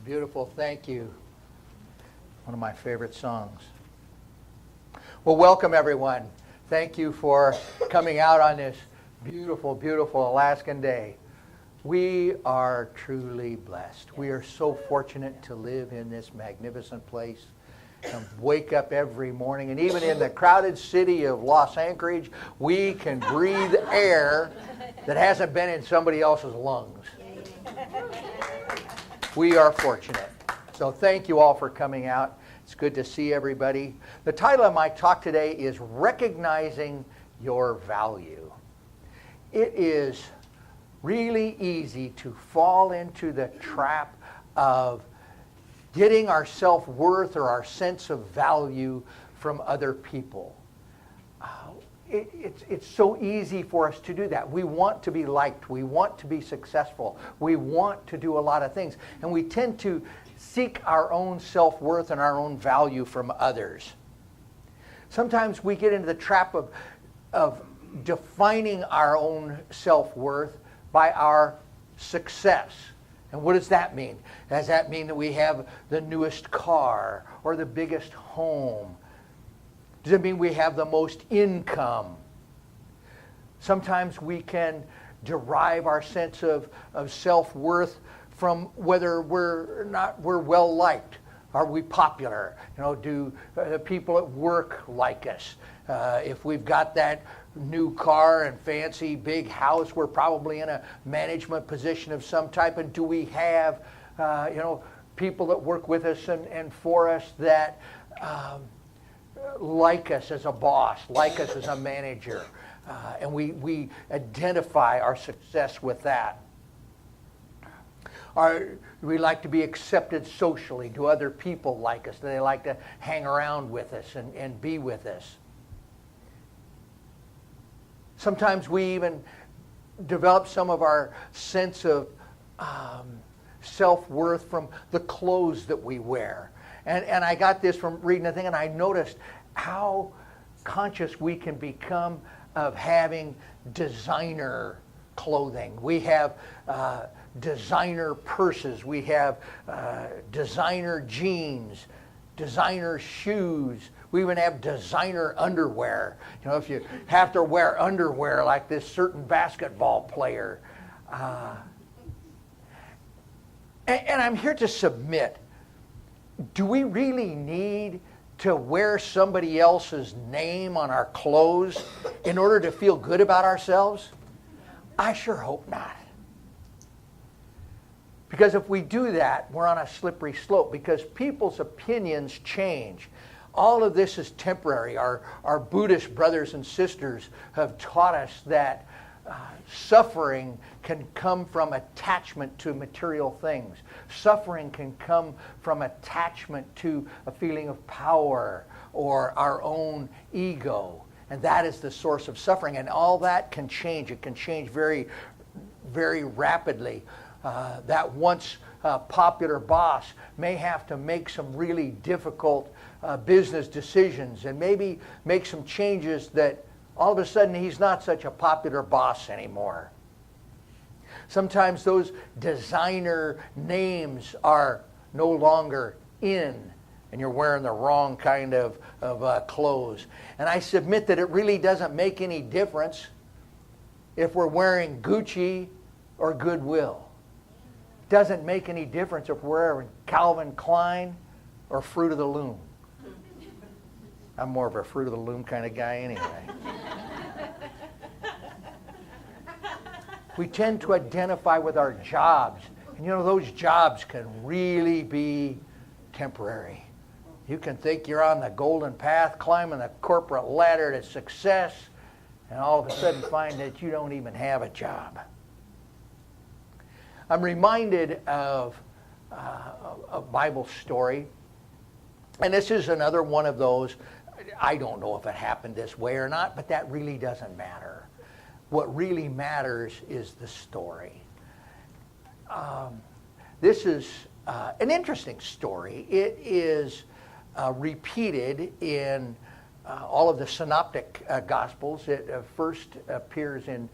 Beautiful, thank you. One of my favorite songs. Well, welcome everyone. Thank you for coming out on this beautiful, beautiful Alaskan day. We are truly blessed. We are so fortunate to live in this magnificent place and wake up every morning. And even in the crowded city of Los Anchorage, we can breathe air that hasn't been in somebody else's lungs. We are fortunate. So thank you all for coming out. It's good to see everybody. The title of my talk today is Recognizing Your Value. It is really easy to fall into the trap of getting our self-worth or our sense of value from other people. It's so easy for us to do that. We want to be liked. We want to be successful. We want to do a lot of things. And we tend to seek our own self-worth and our own value from others. Sometimes we get into the trap of defining our own self-worth by our success. And what does that mean? Does that mean that we have the newest car or the biggest home? Does it mean we have the most income? Sometimes we can derive our sense of self-worth from whether we're well liked. Are we popular? Do the people at work like us? If we've got that new car and fancy big house, we're probably in a management position of some type. And do we have people that work with us and for us that like us as a boss, like us as a manager, and we identify our success with that. We like to be accepted socially. Do other people like us? Do they like to hang around with us and be with us? Sometimes we even develop some of our sense of self-worth from the clothes that we wear. And I got this from reading a thing, and I noticed how conscious we can become of having designer clothing. We have designer purses. We have designer jeans, designer shoes. We even have designer underwear. If you have to wear underwear like this certain basketball player. And I'm here to submit, do we really need to wear somebody else's name on our clothes in order to feel good about ourselves? I sure hope not. Because if we do that, we're on a slippery slope, because people's opinions change. All of this is temporary. Our Buddhist brothers and sisters have taught us that suffering can come from attachment to material things. Suffering can come from attachment to a feeling of power or our own ego. And that is the source of suffering. And all that can change. It can change very, very rapidly. That once popular boss may have to make some really difficult business decisions and maybe make some changes that all of a sudden he's not such a popular boss anymore. Sometimes those designer names are no longer in, and you're wearing the wrong kind of clothes. And I submit that it really doesn't make any difference if we're wearing Gucci or Goodwill. It doesn't make any difference if we're wearing Calvin Klein or Fruit of the Loom. I'm more of a Fruit of the Loom kind of guy anyway. We tend to identify with our jobs. And those jobs can really be temporary. You can think you're on the golden path, climbing the corporate ladder to success, and all of a sudden find that you don't even have a job. I'm reminded of a Bible story, and this is another one of those. I don't know if it happened this way or not, but that really doesn't matter. What really matters is the story. This is an interesting story. It is repeated in all of the synoptic Gospels. It first appears in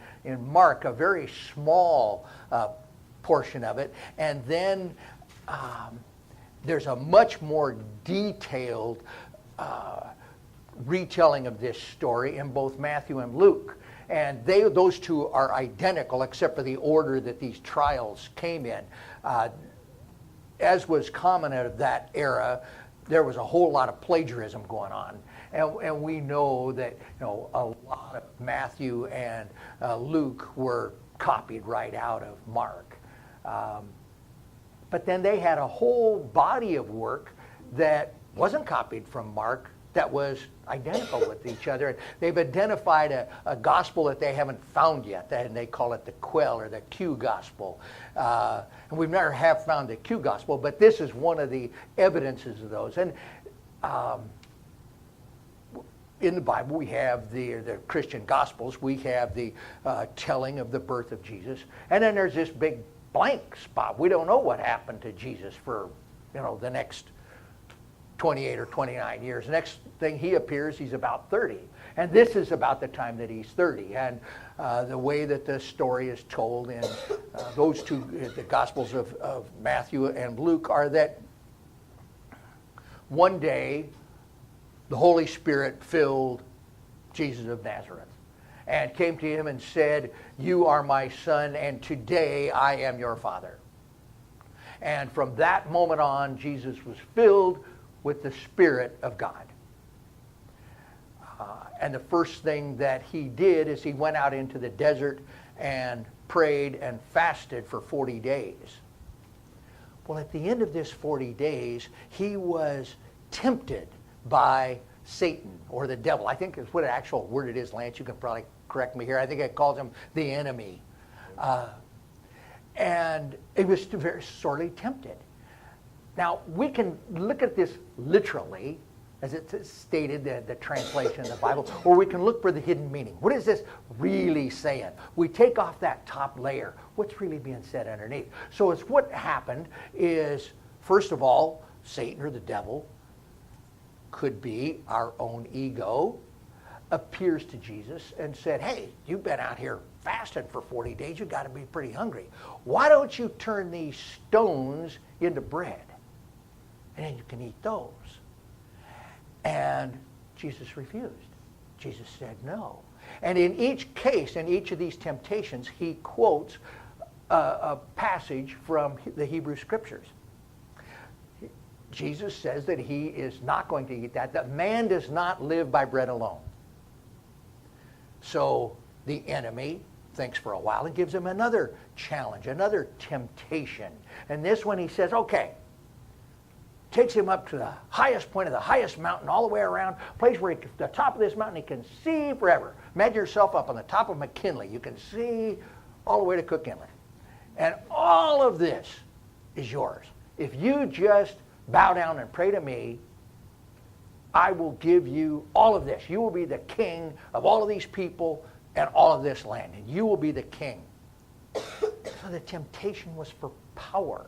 Mark, a very small portion of it, and then there's a much more detailed retelling of this story in both Matthew and Luke. And those two are identical except for the order that these trials came in. As was common at that era, there was a whole lot of plagiarism going on. And we know that a lot of Matthew and Luke were copied right out of Mark. But then they had a whole body of work that wasn't copied from Mark that was identical with each other. And they've identified a gospel that they haven't found yet, and they call it the Quell or the Q gospel. And we've never have found the Q gospel, but this is one of the evidences of those. And in the Bible, we have the Christian Gospels. We have the telling of the birth of Jesus. And then there's this big blank spot. We don't know what happened to Jesus for, the next 28 or 29 years. The next thing he appears, he's about 30. And this is about the time that he's 30. And the way that the story is told in those two, the Gospels of Matthew and Luke, are that one day, the Holy Spirit filled Jesus of Nazareth and came to him and said, "You are my son, and today I am your father." And from that moment on, Jesus was filled with the Spirit of God. And the first thing that he did is he went out into the desert and prayed and fasted for 40 days. Well, at the end of this 40 days, he was tempted by Satan or the devil. I think that's what the actual word it is, Lance. You can probably correct me here. I think it calls him the enemy. And he was very sorely tempted. Now, we can look at this literally, as it's stated, the translation of the Bible, or we can look for the hidden meaning. What is this really saying? We take off that top layer. What's really being said underneath? So it's what happened is, first of all, Satan or the devil, could be our own ego, appears to Jesus and said, "Hey, you've been out here fasting for 40 days. You've got to be pretty hungry. Why don't you turn these stones into bread? And then you can eat those." And Jesus refused. Jesus said no. And in each case, in each of these temptations, he quotes a passage from the Hebrew Scriptures. Jesus says that he is not going to eat that man does not live by bread alone. So the enemy thinks for a while and gives him another challenge, another temptation. And this one he says, okay, takes him up to the highest point of the highest mountain, all the way around, place where the top of this mountain he can see forever. Imagine yourself up on the top of McKinley. You can see all the way to Cook Inlet. And all of this is yours. If you just bow down and pray to me, I will give you all of this. You will be the king of all of these people and all of this land, and you will be the king. So the temptation was for power.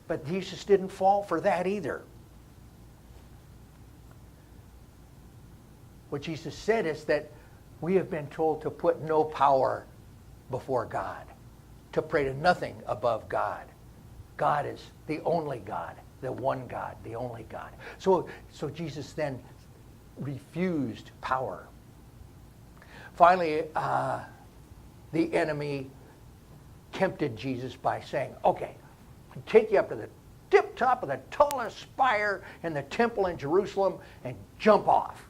But Jesus didn't fall for that either. What Jesus said is that we have been told to put no power before God, to pray to nothing above God. God is the only God, the one God, the only God. So Jesus then refused power. Finally, the enemy tempted Jesus by saying, okay, I'll take you up to the tip top of the tallest spire in the temple in Jerusalem and jump off.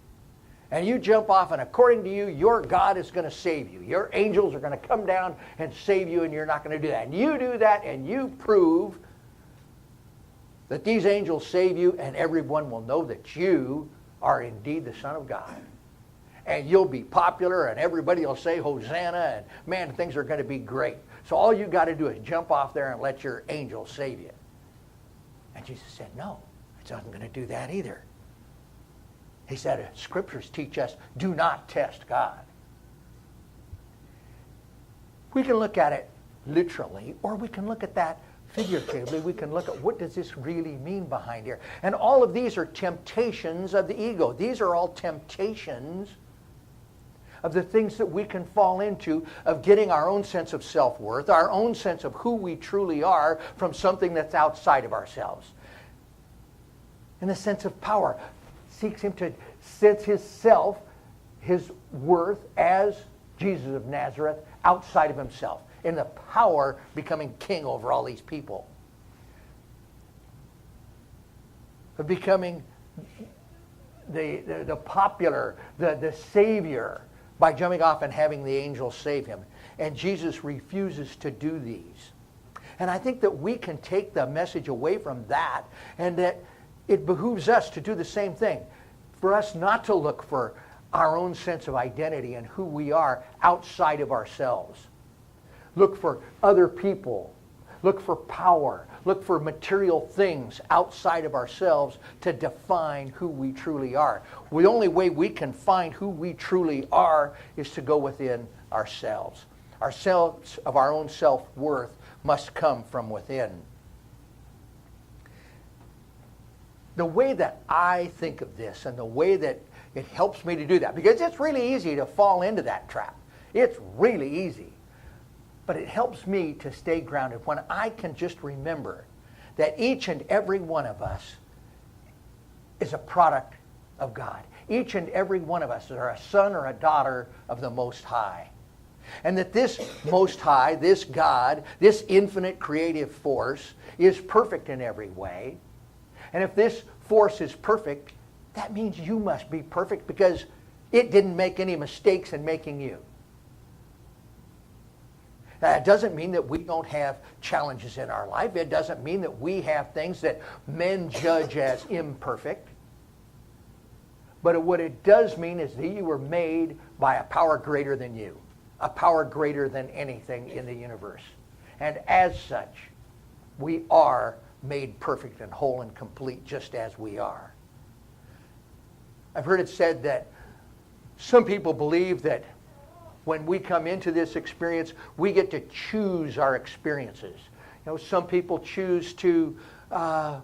And you jump off, and according to you, your God is going to save you. Your angels are going to come down and save you, and you're not going to do that. And you do that, and you prove that these angels save you, and everyone will know that you are indeed the Son of God. And you'll be popular, and everybody will say Hosanna, and man, things are going to be great. So all you got to do is jump off there and let your angels save you. And Jesus said, no, I wasn't going to do that either. He said, Scriptures teach us, do not test God. We can look at it literally, or we can look at that figuratively. We can look at what does this really mean behind here. And all of these are temptations of the ego. These are all temptations of the things that we can fall into, of getting our own sense of self-worth, our own sense of who we truly are from something that's outside of ourselves. And the sense of power seeks him to sense his self, his worth as Jesus of Nazareth outside of himself, in the power becoming king over all these people. Of becoming the popular, the savior, by jumping off and having the angels save him. And Jesus refuses to do these. And I think that we can take the message away from that, and that it behooves us to do the same thing. For us not to look for our own sense of identity and who we are outside of ourselves. Look for other people. Look for power. Look for material things outside of ourselves to define who we truly are. The only way we can find who we truly are is to go within ourselves. Our sense of our own self-worth must come from within. The way that I think of this, and the way that it helps me to do that, because it's really easy to fall into that trap. It's really easy. But it helps me to stay grounded when I can just remember that each and every one of us is a product of God. Each and every one of us are a son or a daughter of the Most High. And that this Most High, this God, this infinite creative force is perfect in every way. And if this force is perfect, that means you must be perfect, because it didn't make any mistakes in making you. That doesn't mean that we don't have challenges in our life. It doesn't mean that we have things that men judge as imperfect. But what it does mean is that you were made by a power greater than you, a power greater than anything in the universe. And as such, we are made perfect and whole and complete just as we are. I've heard it said that some people believe that when we come into this experience, we get to choose our experiences. You know, some people choose to have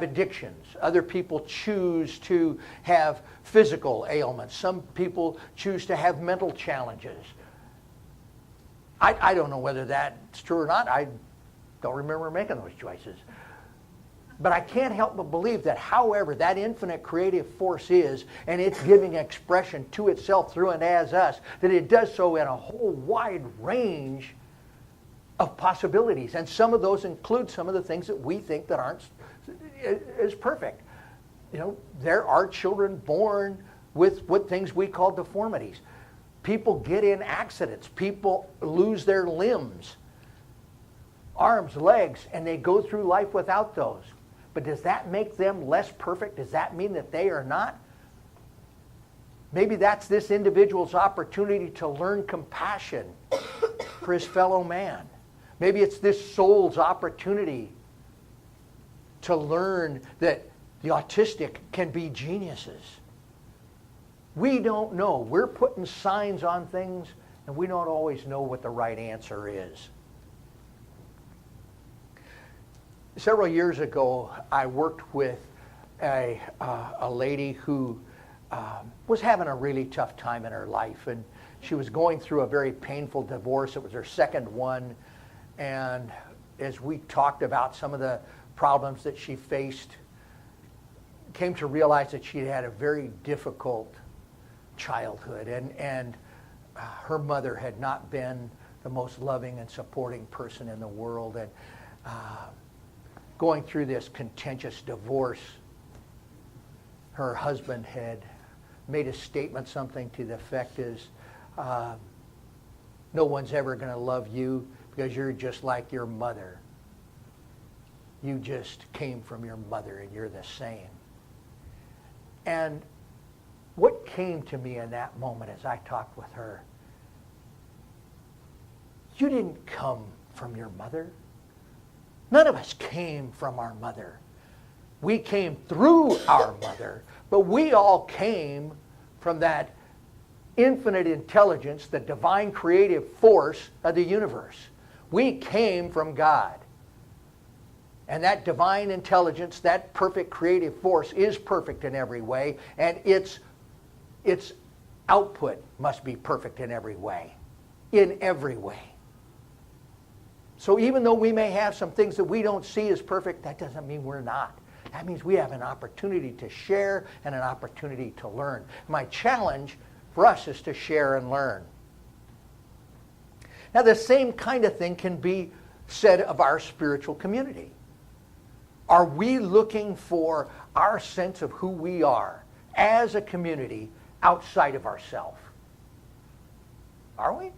addictions. Other people choose to have physical ailments. Some people choose to have mental challenges. I don't know whether that's true or not. I don't remember making those choices. But I can't help but believe that however that infinite creative force is, and it's giving expression to itself through and as us, that it does so in a whole wide range of possibilities. And some of those include some of the things that we think that aren't as perfect. You know, there are children born with what things we call deformities. People get in accidents. People lose their limbs, arms, legs, and they go through life without those. But does that make them less perfect? Does that mean that they are not? Maybe that's this individual's opportunity to learn compassion for his fellow man. Maybe it's this soul's opportunity to learn that the autistic can be geniuses. We don't know. We're putting signs on things, and we don't always know what the right answer is. Several years ago, I worked with a lady who was having a really tough time in her life, and she was going through a very painful divorce. It was her second one, and as we talked about some of the problems that she faced, came to realize that she had a very difficult childhood, and her mother had not been the most loving and supporting person in the world, and going through this contentious divorce, her husband had made a statement, something to the effect is, no one's ever going to love you because you're just like your mother. You just came from your mother and you're the same. And what came to me in that moment as I talked with her, you didn't come from your mother. None of us came from our mother. We came through our mother, but we all came from that infinite intelligence, the divine creative force of the universe. We came from God. And that divine intelligence, that perfect creative force is perfect in every way, and its output must be perfect in every way. In every way. So even though we may have some things that we don't see as perfect, that doesn't mean we're not. That means we have an opportunity to share and an opportunity to learn. My challenge for us is to share and learn. Now, the same kind of thing can be said of our spiritual community. Are we looking for our sense of who we are as a community outside of ourselves? Are we?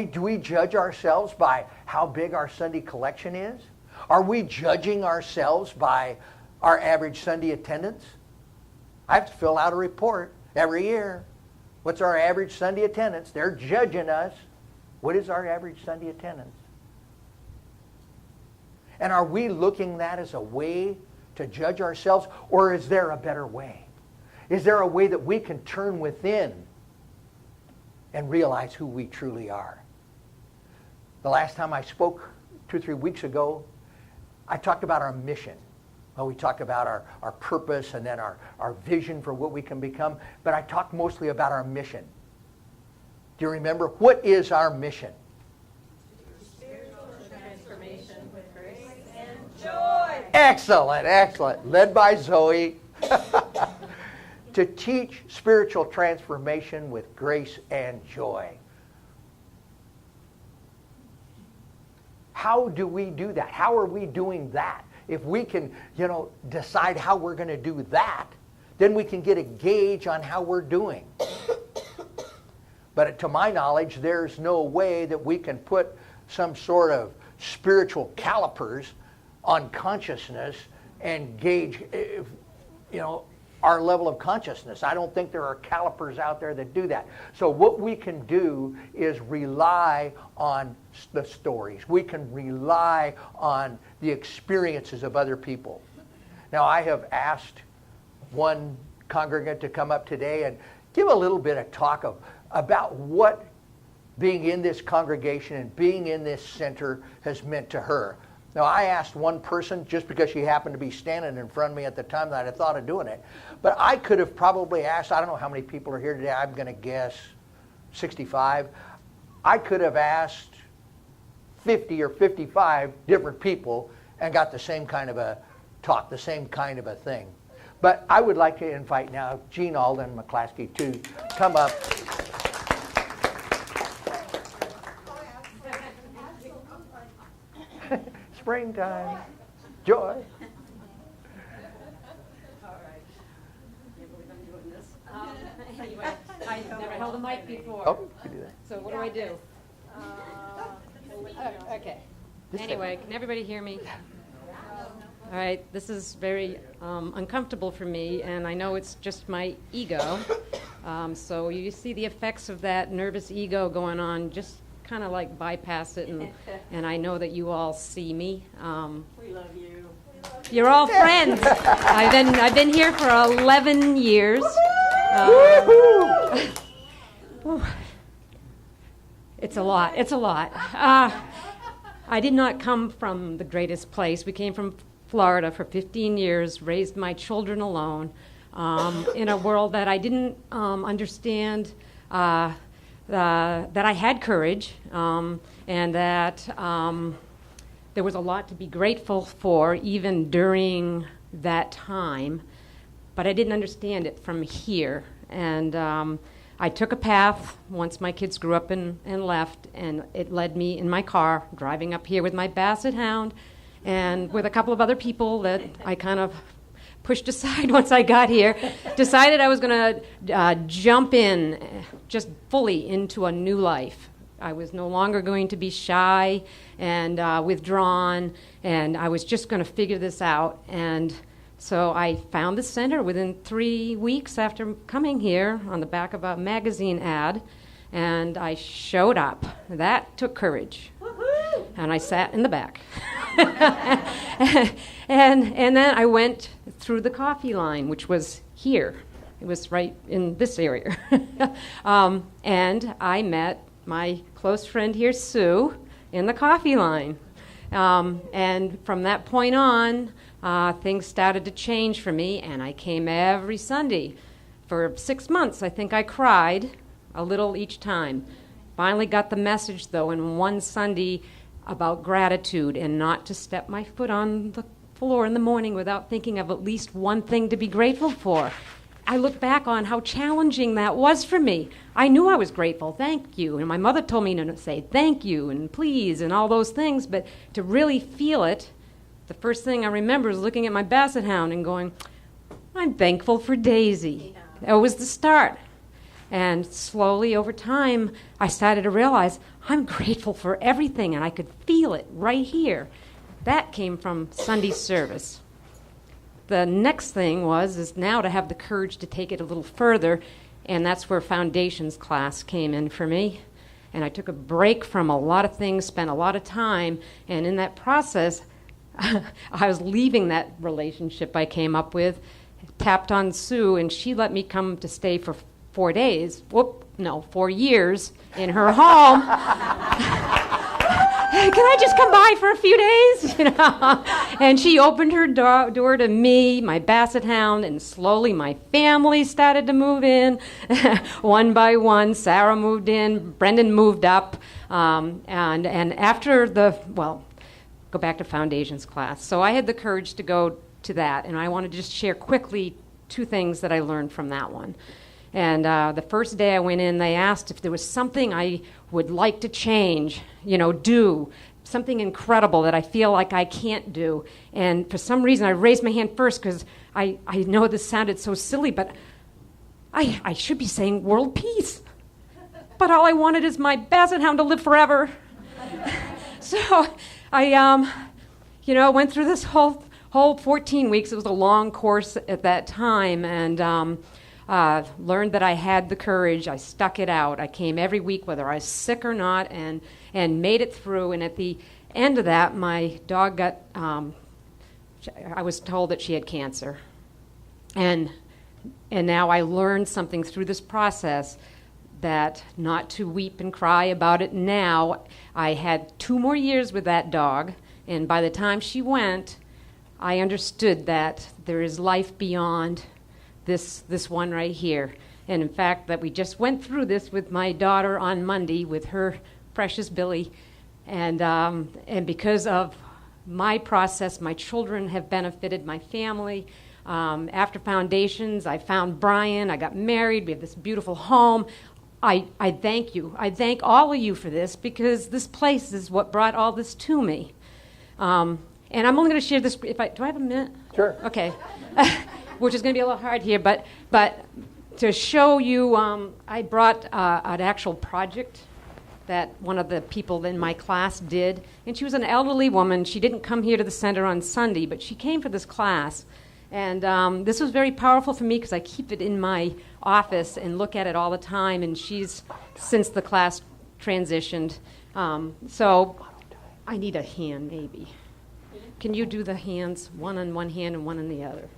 Do we judge ourselves by how big our Sunday collection is? Are we judging ourselves by our average Sunday attendance? I have to fill out a report every year. What's our average Sunday attendance? They're judging us. What is our average Sunday attendance? And are we looking at that as a way to judge ourselves, or is there a better way? Is there a way that we can turn within and realize who we truly are? The last time I spoke 2 or 3 weeks ago, I talked about our mission. Well, we talked about our purpose and then our vision for what we can become, but I talked mostly about our mission. Do you remember? What is our mission? Spiritual transformation with grace and joy. Excellent, excellent. Led by Zoe. To teach spiritual transformation with grace and joy. How do we do that? How are we doing that? If we can, decide how we're going to do that, then we can get a gauge on how we're doing. But to my knowledge, there's no way that we can put some sort of spiritual calipers on consciousness and gauge, our level of consciousness. I don't think there are calipers out there that do that. So what we can do is rely on the stories. We can rely on the experiences of other people. Now, I have asked one congregant to come up today and give a little bit of talk about what being in this congregation and being in this center has meant to her. Now, I asked one person just because she happened to be standing in front of me at the time that I thought of doing it. But I could have probably asked, I don't know how many people are here today, I'm going to guess 65. I could have asked 50 or 55 different people and got the same kind of a talk, the same kind of a thing. But I would like to invite now Gene Alden McClaskey to come up. Springtime, joy. All right. I can't believe I'm doing this. Anyway, I've never held a mic before. Oh, you can do that. So what do I do? Okay. Anyway, can everybody hear me? All right, this is very uncomfortable for me, and I know it's just my ego. So you see the effects of that nervous ego going on, just kind of like bypass it, and I know that you all see me. We love you. You're all friends. I've been here for 11 years. It's a lot. It's a lot. I did not come from the greatest place. We came from Florida for 15 years, raised my children alone in a world that I didn't understand, that I had courage, and that there was a lot to be grateful for even during that time, but I didn't understand it from here. And I took a path once my kids grew up and left, and it led me in my car, driving up here with my Basset Hound, and with a couple of other people that I kind of pushed aside once I got here, decided I was going to jump in just fully into a new life. I was no longer going to be shy and withdrawn, and I was just going to figure this out. And so I found the center within 3 weeks after coming here on the back of a magazine ad, and I showed up. That took courage. Woo-hoo! And I sat in the back. and then I went through the coffee line, which was here. It was right in this area. And I met my close friend here, Sue, in the coffee line. And from that point on, things started to change for me, and I came every Sunday For 6 months, I think I cried a little each time. Finally got the message, though, in one Sunday about gratitude and not to step my foot on the floor in the morning without thinking of at least one thing to be grateful for. I look back on how challenging that was for me. I knew I was grateful, thank you, and my mother told me to say thank you and please and all those things, but to really feel it, the first thing I remember is looking at my basset hound and going, I'm thankful for Daisy. That was the start. And slowly over time, I started to realize I'm grateful for everything, and I could feel it right here. That came from Sunday service. The next thing is now to have the courage to take it a little further, and that's where foundations class came in for me. And I took a break from a lot of things, spent a lot of time, and in that process, I was leaving that relationship I came up with, tapped on Sue, and she let me come to stay for 4 years in her home. Can I just come by for a few days? And she opened her door to me, my basset hound, and slowly my family started to move in. One by one, Sarah moved in, Brendan moved up, and after go back to foundations class. So I had the courage to go to that, and I want to just share quickly 2 things that I learned from that one. And the first day I went in, they asked if there was something I would like to change, do, something incredible that I feel like I can't do. And for some reason, I raised my hand first because I know this sounded so silly, but I should be saying world peace. But all I wanted is my basset hound to live forever. So I, went through this whole 14 weeks. It was a long course at that time, and learned that I had the courage. I stuck it out. I came every week, whether I was sick or not, and made it through. And at the end of that, my dog got, I was told that she had cancer. And now I learned something through this process, that not to weep and cry about it now. I had 2 more years with that dog, and by the time she went, I understood that there is life beyond this one right here. And in fact, that we just went through this with my daughter on Monday with her precious Billy. And because of my process, my children have benefited, my family. After foundations, I found Brian, I got married, we have this beautiful home. I thank you. I thank all of you for this, because this place is what brought all this to me. And I'm only going to share this, do I have a minute? Sure. Okay. Which is going to be a little hard here, but to show you, I brought an actual project that one of the people in my class did, and she was an elderly woman. She didn't come here to the center on Sunday, but she came for this class, and this was very powerful for me because I keep it in my office and look at it all the time, and she's, since the class transitioned, so I need a hand, maybe. Can you do the hands, one on one hand and one on the other?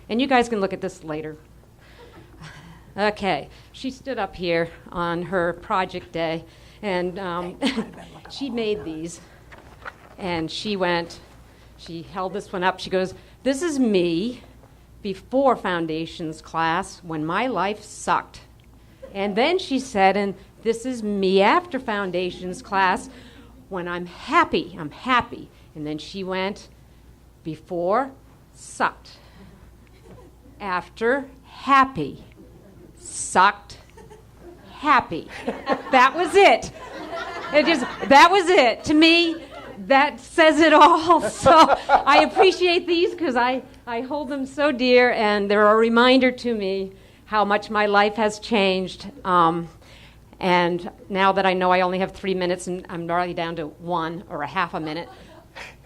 And you guys can look at this later. Okay, she stood up here on her project day, and she made these. And she held this one up. She goes, this is me before foundations class when my life sucked. And then she said, and this is me after foundations class when I'm happy. And then she went, before, sucked. After, happy. Sucked, happy. That was it. That was it. To me, that says it all. So I appreciate these because I hold them so dear, and they're a reminder to me how much my life has changed. And now that I know I only have 3 minutes and I'm already down to 1 or a half a minute,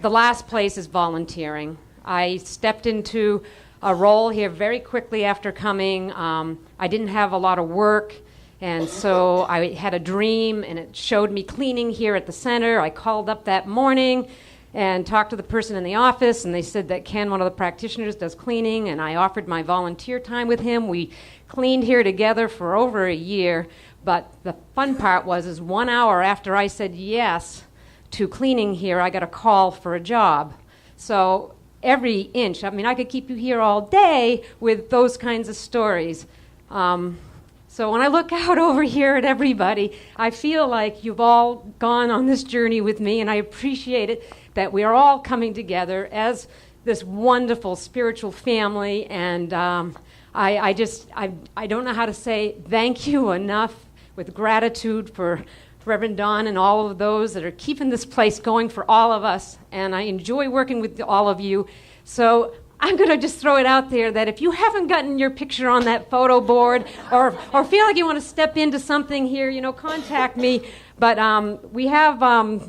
the last place is volunteering. I stepped into a role here very quickly after coming. I didn't have a lot of work, and so I had a dream, and it showed me cleaning here at the center. I called up that morning and talked to the person in the office, and they said that Ken, one of the practitioners, does cleaning, and I offered my volunteer time with him. We cleaned here together for over a year, but the fun part is 1 hour after I said yes to cleaning here, I got a call for a job. So every inch, I could keep you here all day with those kinds of stories, So when I look out over here at everybody, I feel like you've all gone on this journey with me, and I appreciate it that we are all coming together as this wonderful spiritual family. And I don't know how to say thank you enough, with gratitude for Reverend Don and all of those that are keeping this place going for all of us. And I enjoy working with all of you. So I'm going to just throw it out there that if you haven't gotten your picture on that photo board, or feel like you want to step into something here, contact me. But we have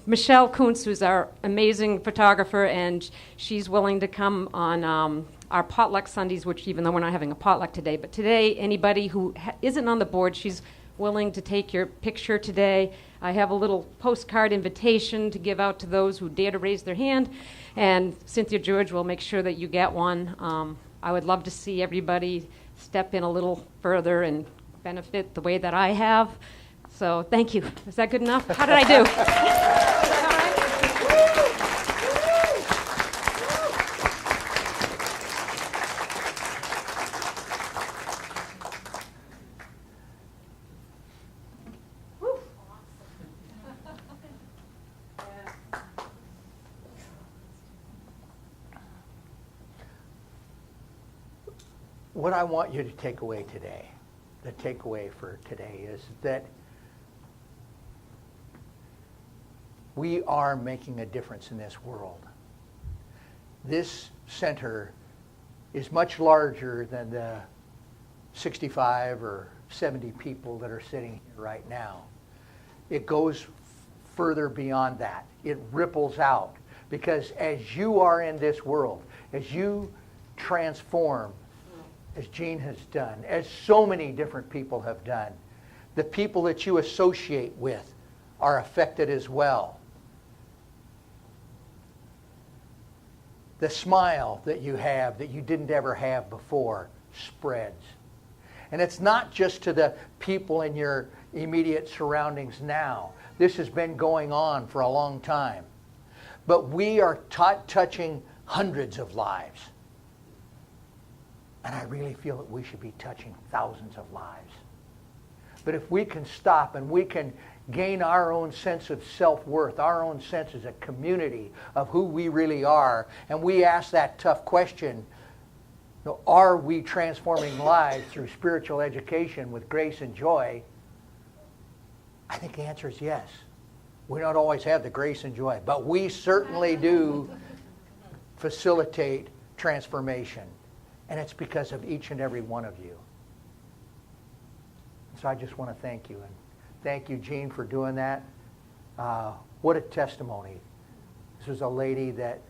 Michelle Kuntz, who's our amazing photographer, and she's willing to come on our potluck Sundays, which, even though we're not having a potluck today, but today, anybody who isn't on the board, she's willing to take your picture today. I have a little postcard invitation to give out to those who dare to raise their hand, and Cynthia George will make sure that you get one. I would love to see everybody step in a little further and benefit the way that I have. So thank you. Is that good enough? How did I do? What I want you to take away today, the takeaway for today, is that we are making a difference in this world. This center is much larger than the 65 or 70 people that are sitting here right now. It goes further beyond that. It ripples out, because as you are in this world, as you transform, as Jean has done, as so many different people have done, the people that you associate with are affected as well. The smile that you have that you didn't ever have before spreads. And it's not just to the people in your immediate surroundings now. This has been going on for a long time. But we are touching hundreds of lives. And I really feel that we should be touching thousands of lives. But if we can stop and we can gain our own sense of self-worth, our own sense as a community of who we really are, and we ask that tough question, are we transforming lives through spiritual education with grace and joy? I think the answer is yes. We don't always have the grace and joy, but we certainly do facilitate transformation. And it's because of each and every one of you. So I just want to thank you. And thank you, Jean, for doing that. What a testimony. This was a lady that,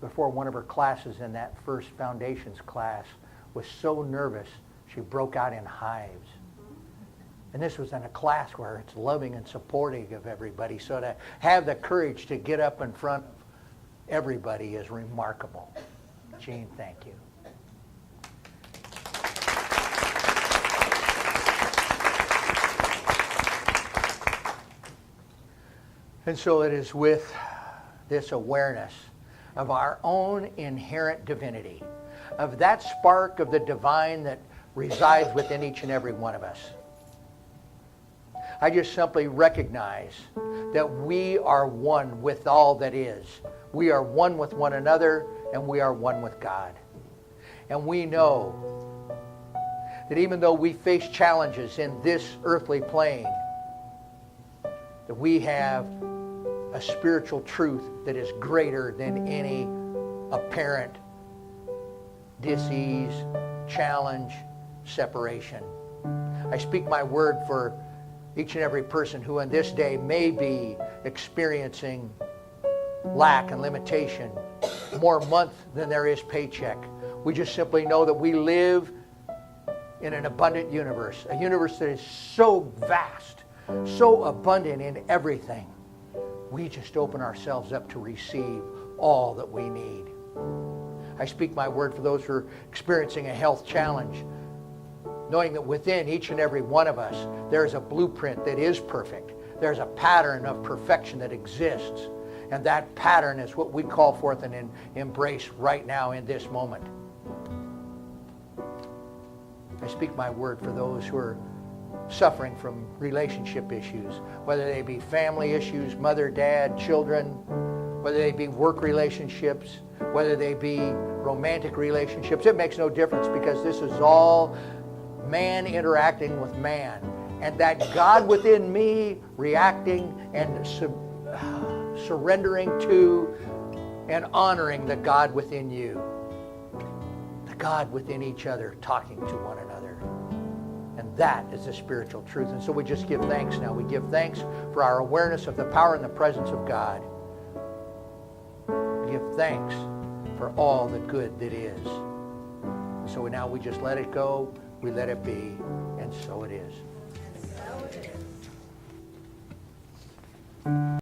before one of her classes in that first foundations class, was so nervous she broke out in hives. And this was in a class where it's loving and supporting of everybody. So to have the courage to get up in front of everybody is remarkable. Jean, thank you. And so it is with this awareness of our own inherent divinity, of that spark of the divine that resides within each and every one of us. I just simply recognize that we are one with all that is. We are one with one another, and we are one with God. And we know that even though we face challenges in this earthly plane, that we have a spiritual truth that is greater than any apparent disease, challenge, separation. I speak my word for each and every person who on this day may be experiencing lack and limitation, more month than there is paycheck. We just simply know that we live in an abundant universe, a universe that is so vast, so abundant in everything. We just open ourselves up to receive all that we need. I speak my word for those who are experiencing a health challenge, knowing that within each and every one of us, there's a blueprint that is perfect. There's a pattern of perfection that exists. And that pattern is what we call forth and embrace right now in this moment. I speak my word for those who are suffering from relationship issues, whether they be family issues, mother, dad, children, whether they be work relationships, whether they be romantic relationships. It makes no difference, because this is all man interacting with man. And that God within me reacting and surrendering to and honoring the God within you. The God within each other, talking to one another. And that is the spiritual truth. And so we just give thanks now. We give thanks for our awareness of the power and the presence of God. We give thanks for all the good that is. And so now we just let it go. We let it be. And so it is.